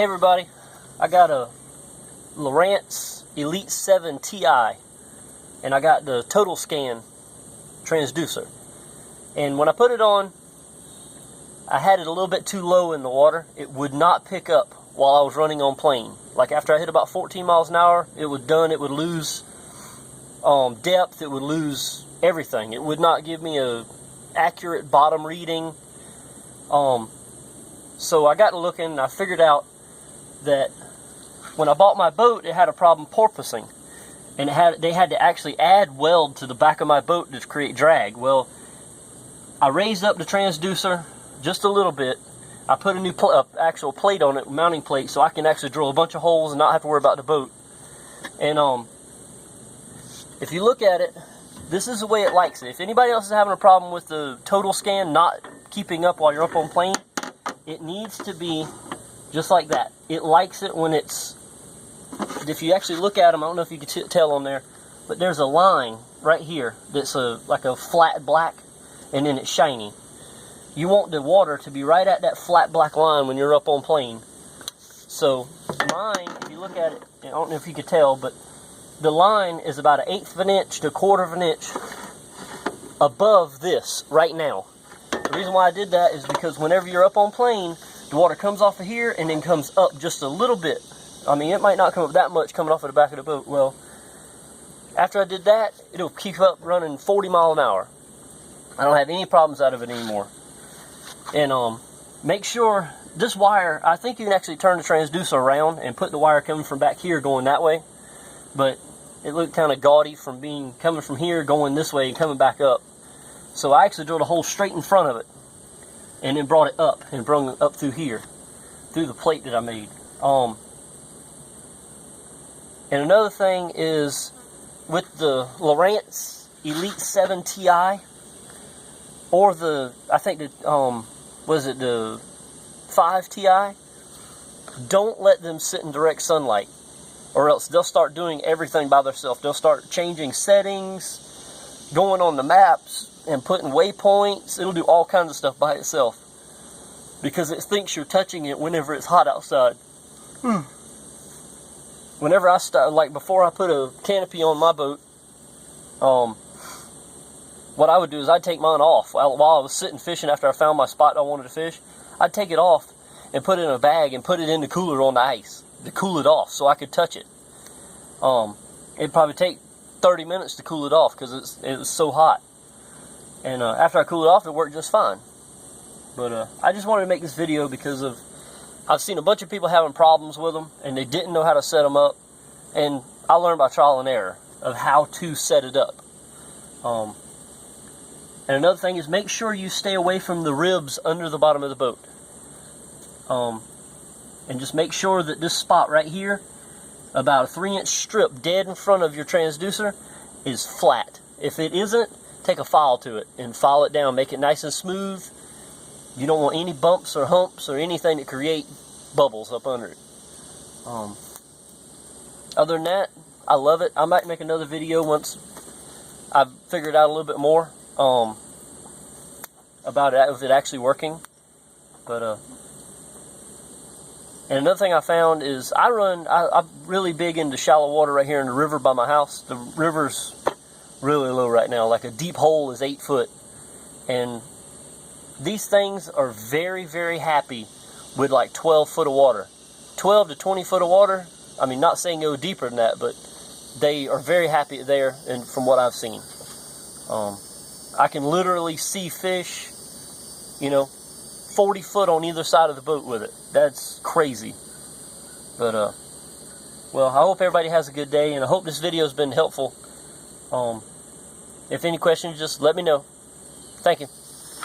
Hey everybody, I got a Lowrance elite-7 Ti, and I got the totalscan transducer. And when I put it on, I had it a little bit too low in the water. It would not pick up while I was running on plane. Like after I hit about 14 miles an hour, it was done. It would lose depth. It would lose everything. It would not give me a accurate bottom reading. So I got to looking, and I figured out that when I bought my boat, it had a problem porpoising, and they had to actually add weld to the back of my boat to create drag. Well, I raised up the transducer just a little bit. I put a new actual plate on it, mounting plate, so I can actually drill a bunch of holes and not have to worry about the boat. And if you look at it, this is the way it likes it. If anybody else is having a problem with the totalscan not keeping up while you're up on plane, it needs to be just like that. It likes it when it's, if you actually look at them, I don't know if you can tell on there, but there's a line right here that's like a flat black, and then it's shiny. You want the water to be right at that flat black line when you're up on plane. So mine, if you look at it, I don't know if you could tell, but the line is about 1/8 of an inch to 1/4 of an inch above this right now. The reason why I did that is because whenever you're up on plane, the water comes off of here and then comes up just a little bit. I mean, it might not come up that much coming off of the back of the boat. Well, after I did that, it'll keep up running 40 miles an hour. I don't have any problems out of it anymore. And make sure this wire, I think you can actually turn the transducer around and put the wire coming from back here going that way. But it looked kind of gaudy from coming from here going this way and coming back up. So I actually drilled a hole straight in front of it, and then brought it up and brought it up through here, through the plate that I made. And another thing is with the Lowrance elite-7 Ti, or the, I think the, was it the 5 Ti? Don't let them sit in direct sunlight, or else they'll start doing everything by themselves. They'll start changing settings, going on the maps, and putting waypoints. It'll do all kinds of stuff by itself because it thinks you're touching it whenever it's hot outside. Whenever I start, like before I put a canopy on my boat, what I would do is I'd take mine off while I was sitting fishing. After I found my spot I wanted to fish, I'd take it off and put it in a bag and put it in the cooler on the ice to cool it off so I could touch it. It'd probably take 30 minutes to cool it off because it was so hot. And after I cool it off, it worked just fine. But I just wanted to make this video because I've seen a bunch of people having problems with them, and they didn't know how to set them up. And I learned by trial and error of how to set it up. And another thing is, make sure you stay away from the ribs under the bottom of the boat. And just make sure that this spot right here, about a 3-inch strip dead in front of your transducer, is flat. If it isn't, take a file to it and file it down. Make it nice and smooth. You don't want any bumps or humps or anything that create bubbles up under it. Other than that, I love it. I might make another video once I've figured out a little bit more about it, if it actually working. But and another thing I found is I'm really big into shallow water right here in the river by my house. The river's really low right now. Like a deep hole is 8 foot. And these things are very, very happy with like 12 foot of water. 12 to 20 foot of water, I mean, not saying go deeper than that, but they are very happy there, and from what I've seen. I can literally see fish, 40 foot on either side of the boat with it. That's crazy. But, well, I hope everybody has a good day, and I hope this video has been helpful. If any questions, just let me know. Thank you.